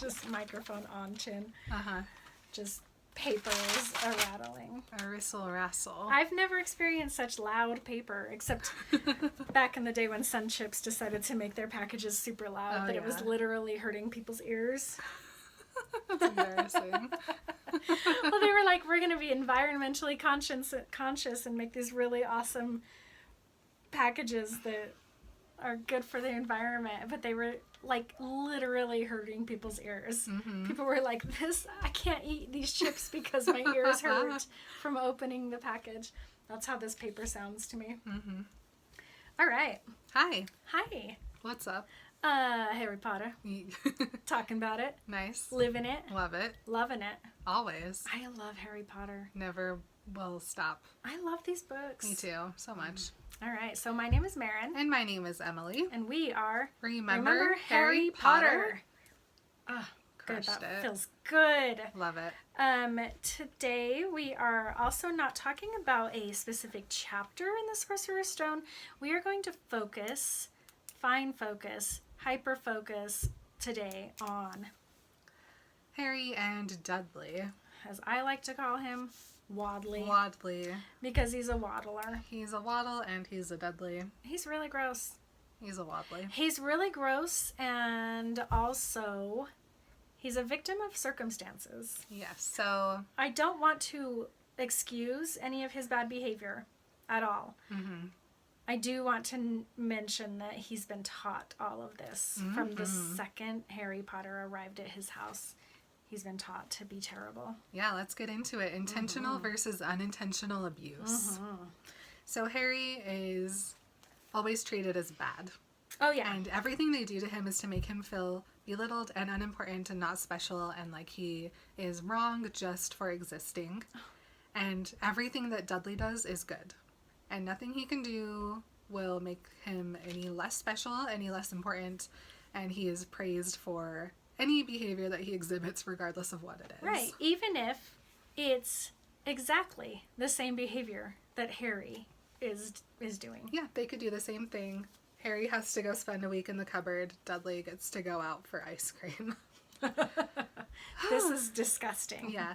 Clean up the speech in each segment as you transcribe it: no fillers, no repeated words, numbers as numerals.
Just microphone on chin. Uh-huh. Just papers are rattling. A ristle-rassle. I've never experienced such loud paper, except back in the day when Sun Chips decided to make their packages super loud, that it was literally hurting people's ears. That's embarrassing. Well, they were like, we're going to be environmentally conscious and make these really awesome packages that are good for the environment, but they were like literally hurting people's ears. Mm-hmm. People were like, I can't eat these chips because my ears hurt from opening the package. That's how this paper sounds to me. Mm-hmm. All right. Hi. What's up? Harry Potter. Talking about it. Nice. Living it. Love it. Loving it. Always. I love Harry Potter. Never will stop. I love these books. Me too. So much. All right. So my name is Maren. And my name is Emily. And we are Remember Harry Potter. Oh, good. Crushed That it. feels good. Love it. Today we are also not talking about a specific chapter in the Sorcerer's Stone. We are going to hyper-focus today on Harry and Dudley. As I like to call him, Wadley. Because he's a waddler. He's a waddle and he's a Dudley. He's really gross. He's a Wadley. He's really gross, and also he's a victim of circumstances. Yes, so I don't want to excuse any of his bad behavior at all. Mm-hmm. I do want to mention that he's been taught all of this from the second Harry Potter arrived at his house. He's been taught to be terrible. Yeah, let's get into it. Intentional versus unintentional abuse. So Harry is always treated as bad. Oh, yeah. And everything they do to him is to make him feel belittled and unimportant and not special and like he is wrong just for existing. And everything that Dudley does is good. And nothing he can do will make him any less special, any less important. And he is praised for any behavior that he exhibits regardless of what it is. Right. Even if it's exactly the same behavior that Harry is doing. Yeah, they could do the same thing. Harry has to go spend a week in the cupboard. Dudley gets to go out for ice cream. This is disgusting. Yeah.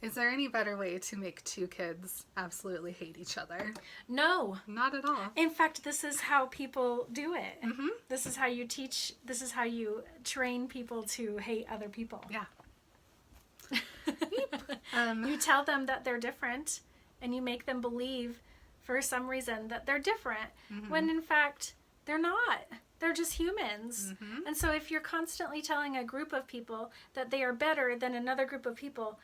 Is there any better way to make two kids absolutely hate each other? No. Not at all. In fact, this is how people do it. Mm-hmm. This is how you teach, this is how you train people to hate other people. Yeah. You tell them that they're different, and you make them believe for some reason that they're different, when in fact, they're not. They're just humans. Mm-hmm. And so if you're constantly telling a group of people that they are better than another group of people,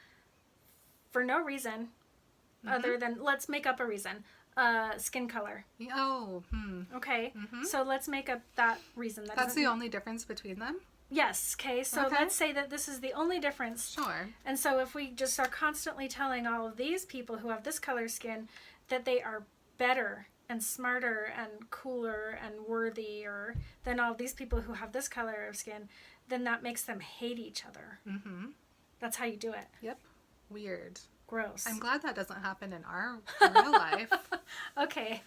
for no reason other than, let's make up a reason. Skin color. Oh. Okay. Mm-hmm. So let's make up that reason. That's the only difference between them? Yes. Okay. So let's say that this is the only difference. Sure. And so if we just are constantly telling all of these people who have this color skin that they are better and smarter and cooler and worthier than all these people who have this color of skin, then that makes them hate each other. Mm-hmm. That's how you do it. Yep. Weird. Gross. I'm glad that doesn't happen in our real life. Okay.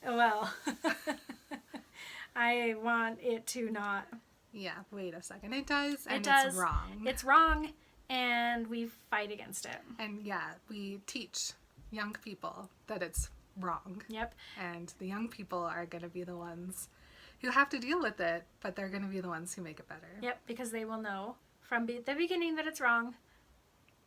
Well, I want it to not. Yeah, wait a second. It does, and it's wrong. It's wrong, and we fight against it. And yeah, we teach young people that it's wrong. Yep. And the young people are going to be the ones who have to deal with it, but they're going to be the ones who make it better. Yep, because they will know from the beginning that it's wrong.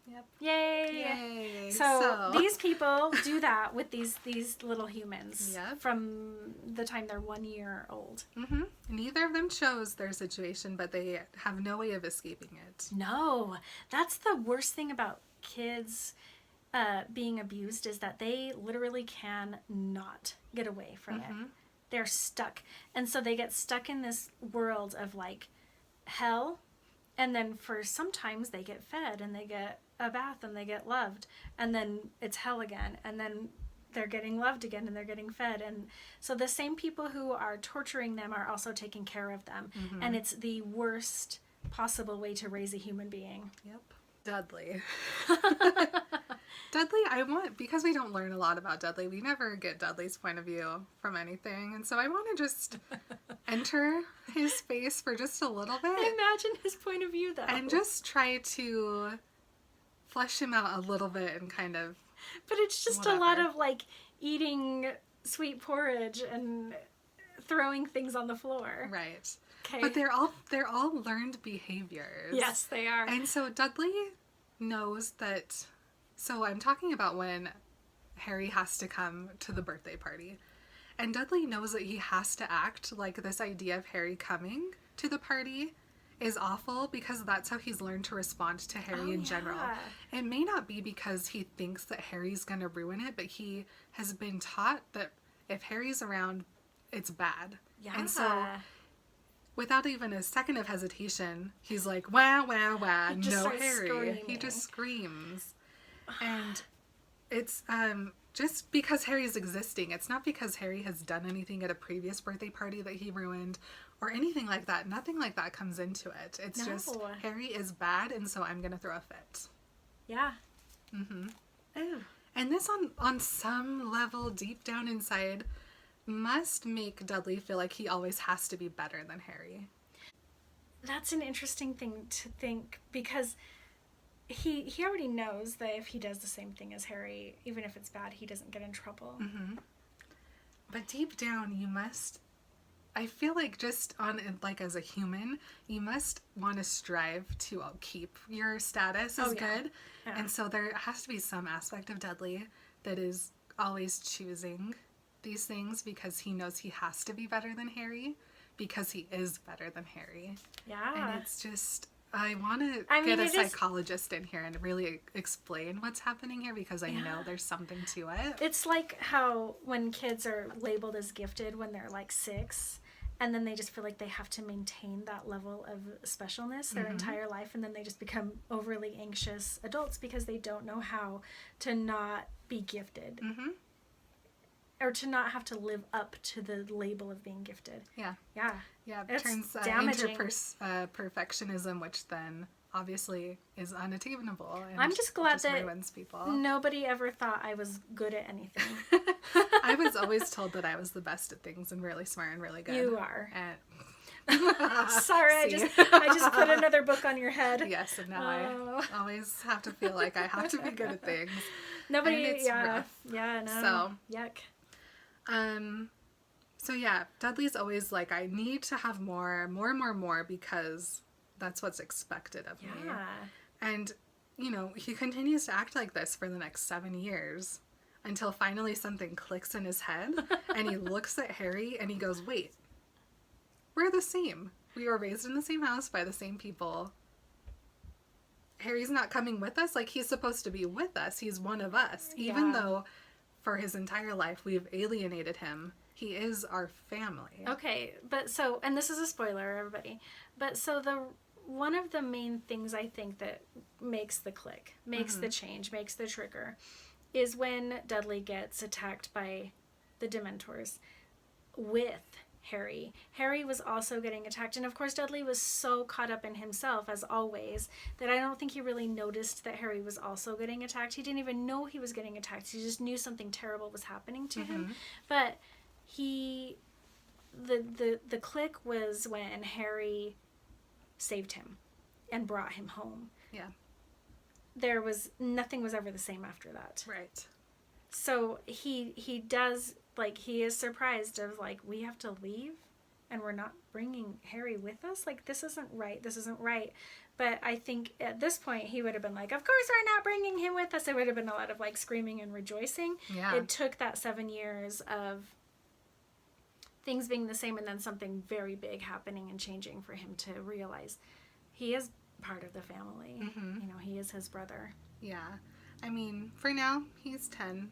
Yep. Yay! So these people do that with these little humans from the time they're 1 year old. Mm-hmm. Neither of them chose their situation, but they have no way of escaping it. No, that's the worst thing about kids being abused, is that they literally can not get away from it. They're stuck, and so they get stuck in this world of like hell. And then sometimes they get fed and they get a bath and they get loved, and then it's hell again, and then they're getting loved again and they're getting fed. And so the same people who are torturing them are also taking care of them. And it's the worst possible way to raise a human being. Yep. Dudley. Dudley, because we don't learn a lot about Dudley, we never get Dudley's point of view from anything. And so I want to just enter his space for just a little bit. Imagine his point of view, though. And just try to flesh him out a little bit and kind of. But it's just a lot of, like, eating sweet porridge and throwing things on the floor. Right. Okay. But they're all learned behaviors. Yes, they are. And so Dudley knows that. So I'm talking about when Harry has to come to the birthday party. And Dudley knows that he has to act like this idea of Harry coming to the party is awful because that's how he's learned to respond to Harry in general. It may not be because he thinks that Harry's going to ruin it, but he has been taught that if Harry's around, it's bad. Yeah. And so without even a second of hesitation, he's like, wah, wah, wah, no Harry. Screaming. He just screams. And it's just because Harry's existing. It's not because Harry has done anything at a previous birthday party that he ruined or anything like that. Nothing like that comes into it. It's just Harry is bad, and so I'm going to throw a fit. Yeah. Mm-hmm. Oh. And this on some level deep down inside must make Dudley feel like he always has to be better than Harry. That's an interesting thing to think because he already knows that if he does the same thing as Harry, even if it's bad, he doesn't get in trouble. Mm-hmm. But deep down, you must, I feel like just on, like, as a human, you must want to strive to keep your status as good. Yeah. And so there has to be some aspect of Dudley that is always choosing these things because he knows he has to be better than Harry because he is better than Harry. Yeah. And it's just, I want to get a psychologist in here and really explain what's happening here because I know there's something to it. It's like how when kids are labeled as gifted when they're like 6 and then they just feel like they have to maintain that level of specialness their entire life and then they just become overly anxious adults because they don't know how to not be gifted. Mm-hmm. Or to not have to live up to the label of being gifted. Yeah. Yeah. Yeah, it turns into perfectionism, which then obviously is unattainable. And I'm just glad that ruins people. Nobody ever thought I was good at anything. I was always told that I was the best at things and really smart and really good. You are. Sorry, I just put another book on your head. Yes, and now I always have to feel like I have to be good at things. Nobody, and it's rough. Yeah, no. So, yuck. So yeah, Dudley's always like, I need to have more because that's what's expected of me. And, you know, he continues to act like this for the next 7 years until finally something clicks in his head and he looks at Harry and he goes, wait, we're the same. We were raised in the same house by the same people. Harry's not coming with us. Like, he's supposed to be with us. He's one of us. Even though for his entire life we've alienated him, he is our family. Okay, but so, and this is a spoiler, everybody, but so one of the main things I think that makes the click, makes the change, makes the trigger, is when Dudley gets attacked by the Dementors with Harry. Harry was also getting attacked, and of course Dudley was so caught up in himself, as always, that I don't think he really noticed that Harry was also getting attacked. He didn't even know he was getting attacked. He just knew something terrible was happening to him. But the click was when Harry saved him and brought him home. Yeah. Nothing was ever the same after that. Right. So he does, like, he is surprised of, like, we have to leave and we're not bringing Harry with us? Like, this isn't right. But I think at this point he would have been like, of course we're not bringing him with us. It would have been a lot of, like, screaming and rejoicing. Yeah. It took that 7 years of things being the same and then something very big happening and changing for him to realize he is part of the family. You know, he is his brother. Yeah. I mean, for now, he's 10.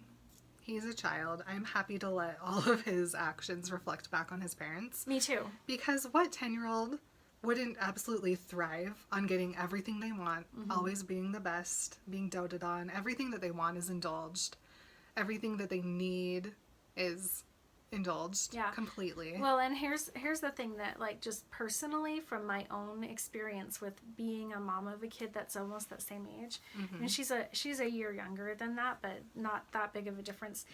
He's a child. I'm happy to let all of his actions reflect back on his parents. Me too. Because what 10-year-old wouldn't absolutely thrive on getting everything they want, always being the best, being doted on, everything that they want is indulged, everything that they need is indulged completely. Well, and here's the thing that, like, just personally from my own experience with being a mom of a kid that's almost that same age, and she's a year younger than that, but not that big of a difference,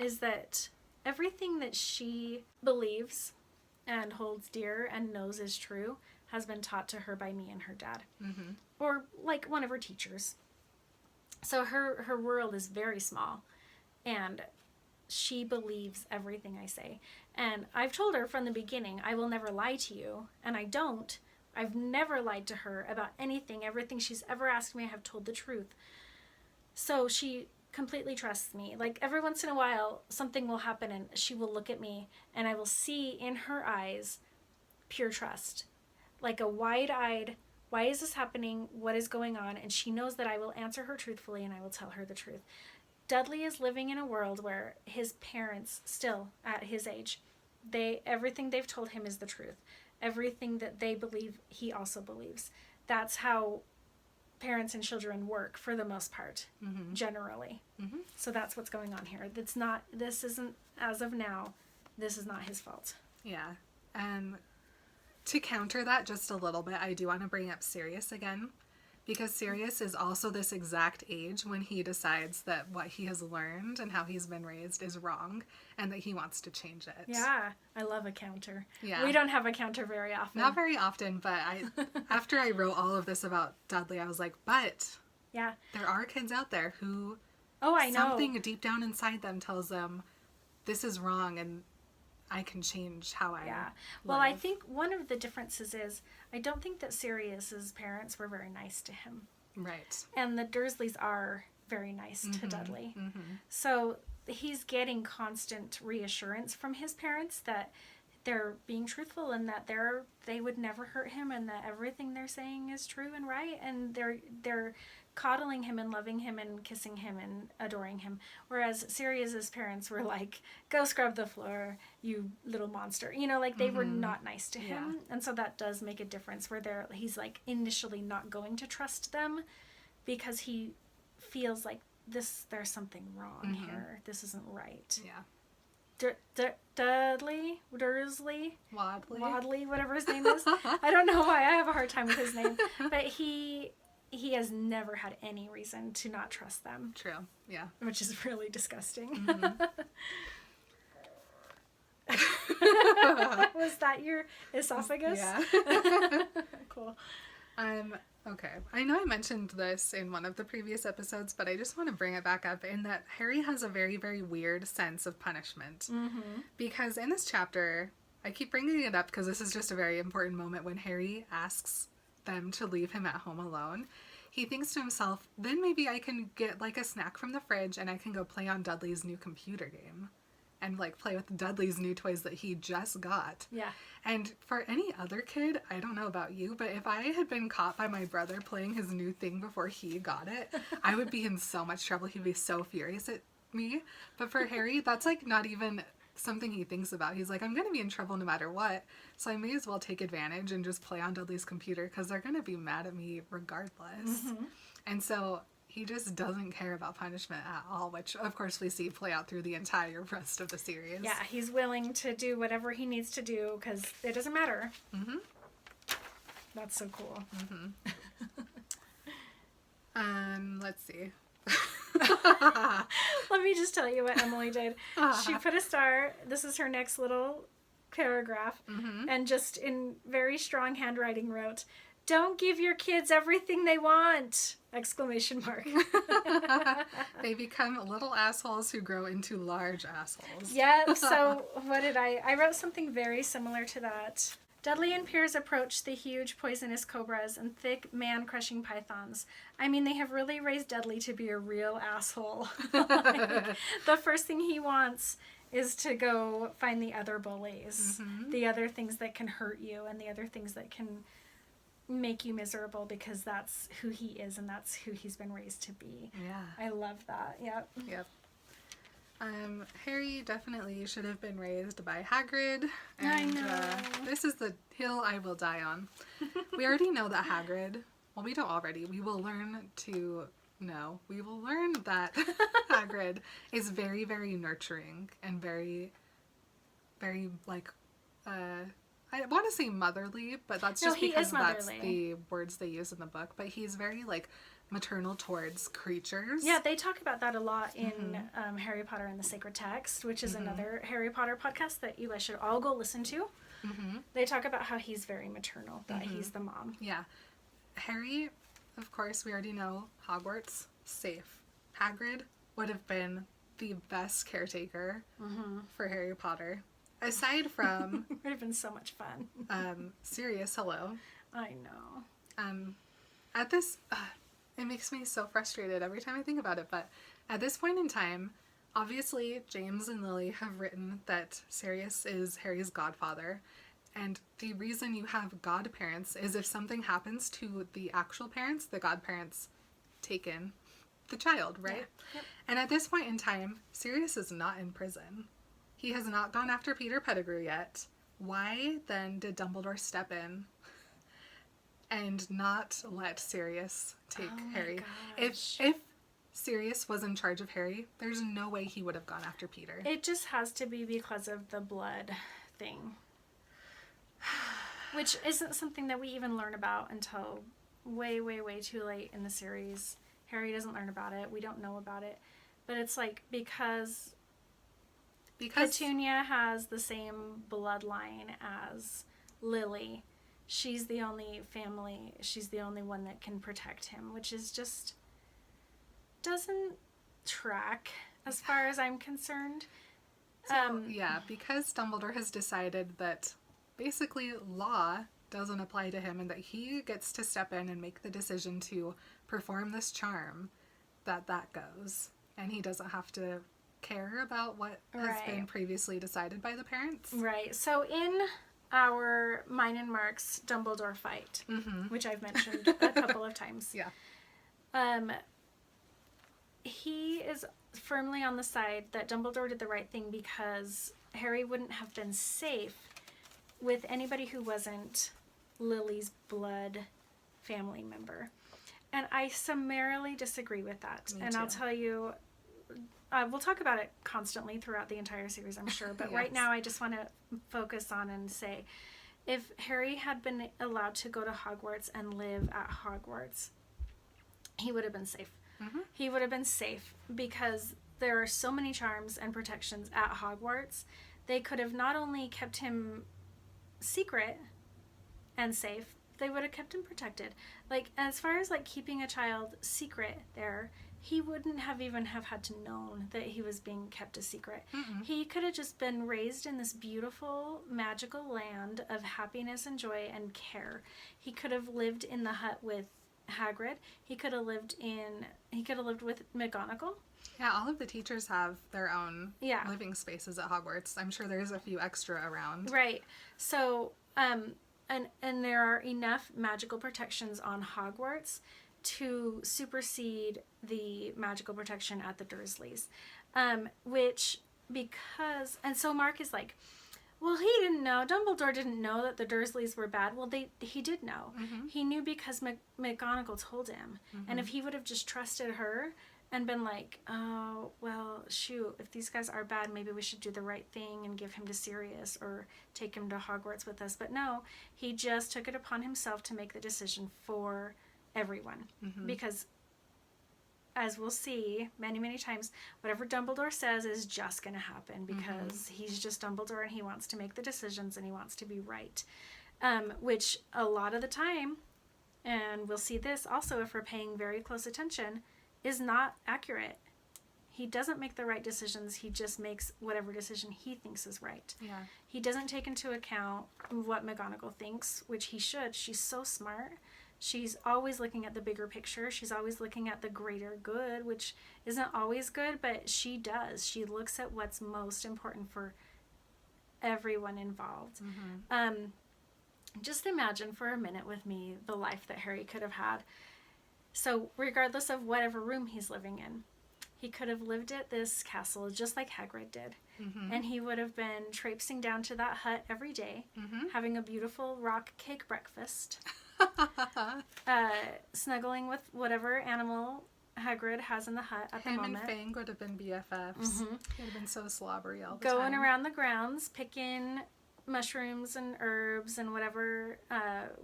is that everything that she believes and holds dear and knows is true has been taught to her by me and her dad, or like one of her teachers. So her world is very small, and she believes everything I say. And I've told her from the beginning, I will never lie to you, and I don't. I've never lied to her about anything. Everything she's ever asked me, I have told the truth. So she completely trusts me. Like, every once in a while, something will happen and she will look at me and I will see in her eyes pure trust. Like a wide-eyed, why is this happening? What is going on? And she knows that I will answer her truthfully and I will tell her the truth. Dudley is living in a world where his parents, still at his age, everything they've told him is the truth. Everything that they believe, he also believes. That's how parents and children work for the most part, generally. So that's what's going on here. This isn't, as of now, this is not his fault. Yeah. To counter that just a little bit, I do want to bring up Sirius again, because Sirius is also this exact age when he decides that what he has learned and how he's been raised is wrong and that he wants to change it. Yeah, I love a counter. Yeah. We don't have a counter very often. Not very often, but after I wrote all of this about Dudley, I was like, but yeah, there are kids out there who something deep down inside them tells them this is wrong and I can change how I live. Well, I think one of the differences is I don't think that Sirius's parents were very nice to him. Right. And the Dursleys are very nice to Dudley. So he's getting constant reassurance from his parents that they're being truthful and that they would never hurt him and that everything they're saying is true and right, and they're coddling him and loving him and kissing him and adoring him. Whereas Sirius's parents were like, go scrub the floor, you little monster. You know, like they were not nice to him. And so that does make a difference where he's like initially not going to trust them because he feels like there's something wrong here. This isn't right. Yeah. Dudley, Dursley, Wadley, whatever his name is. I don't know why I have a hard time with his name, but he has never had any reason to not trust them. True. Yeah. Which is really disgusting. Was that your esophagus? Yeah. Cool. Okay. I know I mentioned this in one of the previous episodes, but I just want to bring it back up in that Harry has a very, very weird sense of punishment. Because in this chapter, I keep bringing it up because this is just a very important moment when Harry asks them to leave him at home alone. He thinks to himself, then maybe I can get like a snack from the fridge and I can go play on Dudley's new computer game and like play with Dudley's new toys that he just got. Yeah. And for any other kid, I don't know about you, but if I had been caught by my brother playing his new thing before he got it, I would be in so much trouble. He'd be so furious at me. But for Harry, that's like not even something he thinks about. He's like, I'm going to be in trouble no matter what, so I may as well take advantage and just play on Dudley's computer because they're going to be mad at me regardless. And so he just doesn't care about punishment at all, which of course we see play out through the entire rest of the series. Yeah, he's willing to do whatever he needs to do because it doesn't matter. That's so cool. Let's see. Let me just tell you what Emily did. She put a star. This is her next little paragraph. And just in very strong handwriting wrote, "Don't give your kids everything they want!" Exclamation mark. They become little assholes who grow into large assholes. Yeah, so what did I wrote something very similar to that. Dudley and Piers approach the huge poisonous cobras and thick man-crushing pythons. I mean, they have really raised Dudley to be a real asshole. Like, the first thing he wants is to go find the other bullies, the other things that can hurt you, and the other things that can make you miserable because that's who he is and that's who he's been raised to be. Yeah. I love that. Yep. Harry definitely should have been raised by Hagrid. And, I know. This is the hill I will die on. We already know that Hagrid, well, we don't already. We will learn that Hagrid is very, very nurturing and very, very, like, I want to say motherly, but that's just because that's the words they use in the book. But he's very, like, maternal towards creatures. Yeah, they talk about that a lot in Harry Potter and the Sacred Text, which is another Harry Potter podcast that you guys should all go listen to. They talk about how he's very maternal, that he's the mom. Yeah. Harry, of course, we already know, Hogwarts, safe. Hagrid would have been the best caretaker for Harry Potter. Aside from... It would have been so much fun. Sirius, hello. I know. At this... it makes me so frustrated every time I think about it, but at this point in time, obviously, James and Lily have written that Sirius is Harry's godfather, and the reason you have godparents is if something happens to the actual parents, the godparents take in the child, right? Yeah. Yep. And at this point in time, Sirius is not in prison. He has not gone after Peter Pettigrew yet. Why then did Dumbledore step in and not let Sirius take Harry? If Sirius was in charge of Harry, there's no way he would have gone after Peter. It just has to be because of the blood thing. Which isn't something that we even learn about until way, way, way too late in the series. Harry doesn't learn about it. We don't know about it. But it's like because Petunia has the same bloodline as Lily. She's the only one that can protect him, which is just doesn't track as far as I'm concerned. So, because Dumbledore has decided that basically law doesn't apply to him and that he gets to step in and make the decision to perform this charm, that goes. And he doesn't have to care about what has been previously decided by the parents. Right. So in our mine and Mark's Dumbledore fight, which I've mentioned a couple of times. Yeah. He is firmly on the side that Dumbledore did the right thing because Harry wouldn't have been safe with anybody who wasn't Lily's blood family member. And I summarily disagree with that. Me and too. I'll tell you, we'll talk about it constantly throughout the entire series, I'm sure. But right now I just want to focus on and say, if Harry had been allowed to go to Hogwarts and live at Hogwarts, he would have been safe. He would have been safe because there are so many charms and protections at Hogwarts. They could have not only kept him secret and safe, they would have kept him protected. Like, as far as like keeping a child secret there, he wouldn't have even have had to known that he was being kept a secret. He could have just been raised in this beautiful, magical land of happiness and joy and care. He could have lived in the hut with Hagrid. He could have lived with McGonagall. Yeah, all of the teachers have their own living spaces at Hogwarts. I'm sure there's a few extra around. Right. So, and there are enough magical protections on Hogwarts to supersede the magical protection at the Dursleys. So Mark is like, well, he didn't know. Dumbledore didn't know that the Dursleys were bad. Well, he did know. He knew because McGonagall told him. And if he would have just trusted her and been like, oh, well, shoot, if these guys are bad, maybe we should do the right thing and give him to Sirius or take him to Hogwarts with us. But no, he just took it upon himself to make the decision for everyone. Because, as we'll see many, many times, whatever Dumbledore says is just going to happen because he's just Dumbledore and he wants to make the decisions and he wants to be right. Which a lot of the time, and we'll see this also if we're paying very close attention, is not accurate. He doesn't make the right decisions. He just makes whatever decision he thinks is right. Yeah. He doesn't take into account what McGonagall thinks, which he should. She's so smart. She's always looking at the bigger picture. She's always looking at the greater good, which isn't always good, but she does. She looks at what's most important for everyone involved. Just imagine for a minute with me the life that Harry could have had. So regardless of whatever room he's living in, he could have lived at this castle just like Hagrid did. And he would have been traipsing down to that hut every day, having a beautiful rock cake breakfast, snuggling with whatever animal Hagrid has in the hut at the Him moment. and Fang would have been BFFs. Mm-hmm. He would have been so slobbery all the Going time. around the grounds, picking mushrooms and herbs and whatever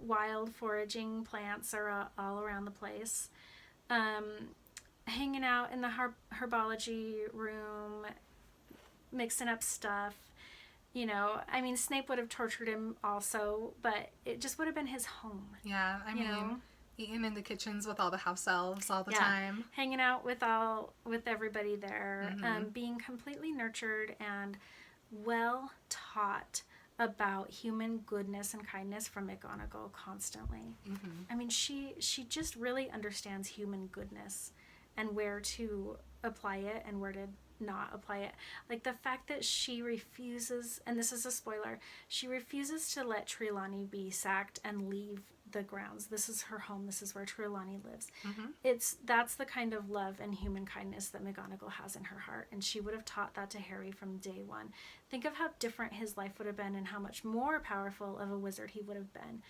wild foraging plants are all around the place. Hanging out in the herbology room, mixing up stuff. You know, I mean, Snape would have tortured him also, but it just would have been his home. Yeah, I mean, eating in the kitchens with all the house elves all the time. Hanging out with everybody there, being completely nurtured and well taught about human goodness and kindness from McGonagall constantly. I mean, she just really understands human goodness and where to apply it and where to not apply it. Like the fact that she refuses, and this is a spoiler, she refuses to let Trelawney be sacked and leave the grounds. This is her home. This is where Trelawney lives. That's the kind of love and human kindness that McGonagall has in her heart, and she would have taught that to Harry from day one. Think of how different his life would have been and how much more powerful of a wizard he would have been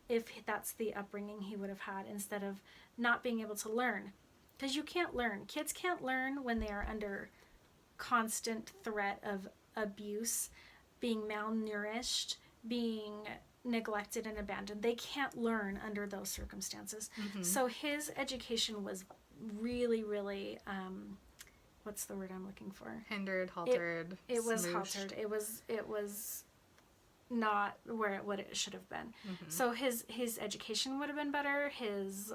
if that's the upbringing he would have had, instead of not being able to learn. Because you can't learn. Kids can't learn when they are under constant threat of abuse, being malnourished, being neglected and abandoned. They can't learn under those circumstances. So his education was really, really, what's the word I'm looking for? Hindered, haltered, It was smooshed. haltered. It was not what it should have been. So his education would have been better. His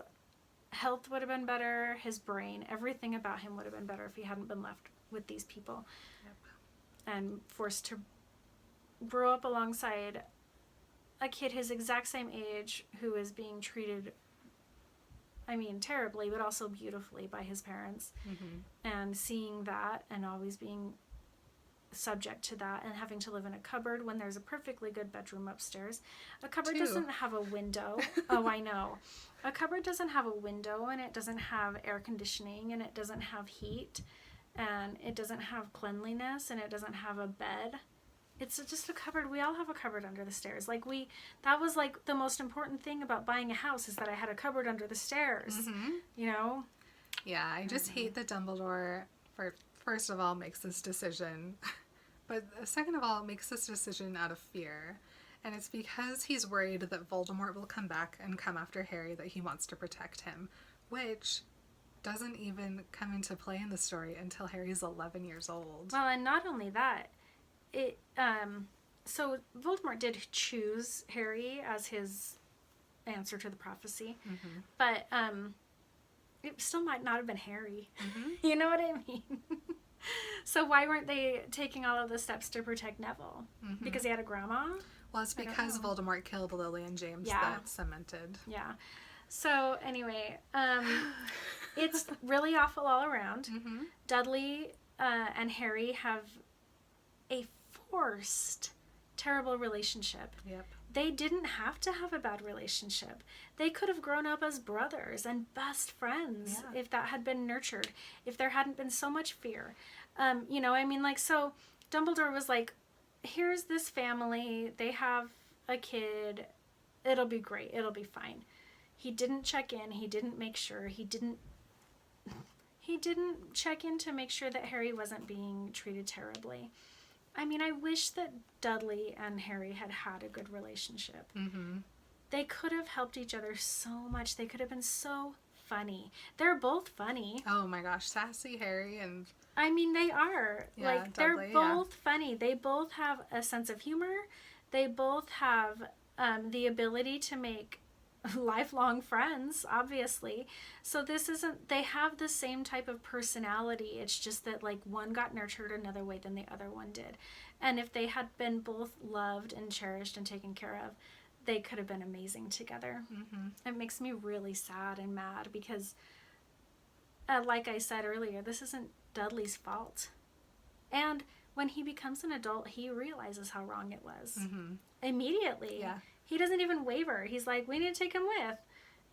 health would have been better. His brain, everything about him would have been better if he hadn't been left with these people and forced to grow up alongside a kid his exact same age who is being treated, I mean, terribly, but also beautifully by his parents. And seeing that and always being subject to that and having to live in a cupboard when there's a perfectly good bedroom upstairs. A cupboard doesn't have a window. Oh, I know. A cupboard doesn't have a window, and it doesn't have air conditioning, and it doesn't have heat, and it doesn't have cleanliness, and it doesn't have a bed. It's just a cupboard. We all have a cupboard under the stairs. That was like the most important thing about buying a house, is that I had a cupboard under the stairs. You know? Yeah, I just hate that Dumbledore, first of all, makes this decision. But second of all, makes this decision out of fear. And it's because he's worried that Voldemort will come back and come after Harry, that he wants to protect him. Which doesn't even come into play in the story until Harry's 11 years old. Well, and not only that, so Voldemort did choose Harry as his answer to the prophecy, but it still might not have been Harry. You know what I mean? So why weren't they taking all of the steps to protect Neville? Because he had a grandma? Well, it's because Voldemort killed Lily and James that cemented. Yeah. So anyway, it's really awful all around. Dudley and Harry have a forced, terrible relationship. They didn't have to have a bad relationship. They could have grown up as brothers and best friends if that had been nurtured, if there hadn't been so much fear. You know, I mean, like, so Dumbledore was like, here's this family, they have a kid, it'll be great, it'll be fine. He didn't check in, he didn't make sure, he didn't check in to make sure that Harry wasn't being treated terribly. I mean, I wish that Dudley and Harry had had a good relationship. They could have helped each other so much. They could have been so funny. They're both funny. Oh my gosh, sassy Harry and... I mean, they are. Yeah, like, Dudley, they're both funny. They both have a sense of humor. They both have the ability to make lifelong friends, obviously. So they have the same type of personality. It's just that, like, one got nurtured another way than the other one did. And if they had been both loved and cherished and taken care of, they could have been amazing together. It makes me really sad and mad because, like I said earlier, this isn't Dudley's fault. And when he becomes an adult, he realizes how wrong it was. Immediately. Yeah. He doesn't even waver. He's like, we need to take him with.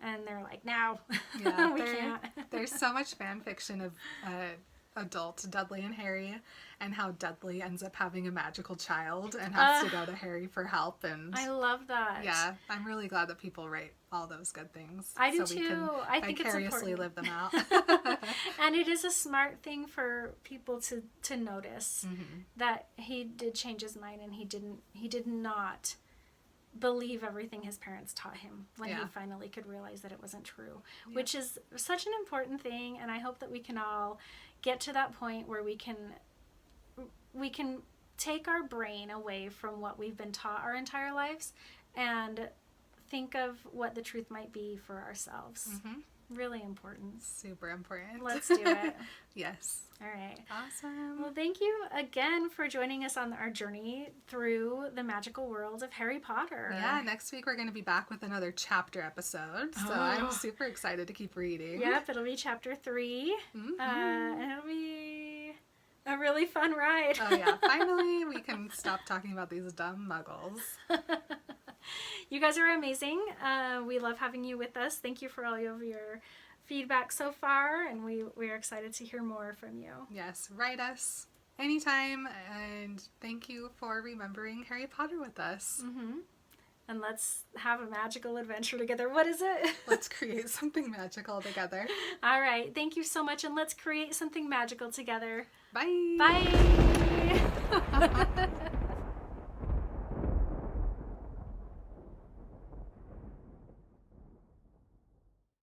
And they're like, no, Yeah, we can't. There's so much fan fiction adult Dudley and Harry, and how Dudley ends up having a magical child and has to go to Harry for help. And I love that. yeah, I'm really glad that people write all those good things. I do so we too. can I think it's vicariously important. live them out. And it is a smart thing for people to notice Mm-hmm. that he did change his mind, and he did not believe everything his parents taught him when he Yeah. finally could realize that it wasn't true, Yeah. which is such an important thing. And I hope that we can all get to that point where we can take our brain away from what we've been taught our entire lives and think of what the truth might be for ourselves. Mm-hmm. Really important. Super important. Let's do it. Yes. All right. Awesome. Well, thank you again for joining us on our journey through the magical world of Harry Potter. Yeah, next week we're going to be back with another chapter episode. So I'm super excited to keep reading. Yep, it'll be chapter 3. Mhm. And it'll be a really fun ride. Oh, yeah. Finally, we can stop talking about these dumb muggles. You guys are amazing. We love having you with us. Thank you for all of your feedback so far, and we're excited to hear more from you. Yes, write us anytime, and thank you for remembering Harry Potter with us. Mm-hmm. And let's have a magical adventure together. What is it? Let's create something magical together. All right. Thank you so much, and let's create something magical together. Bye. Bye.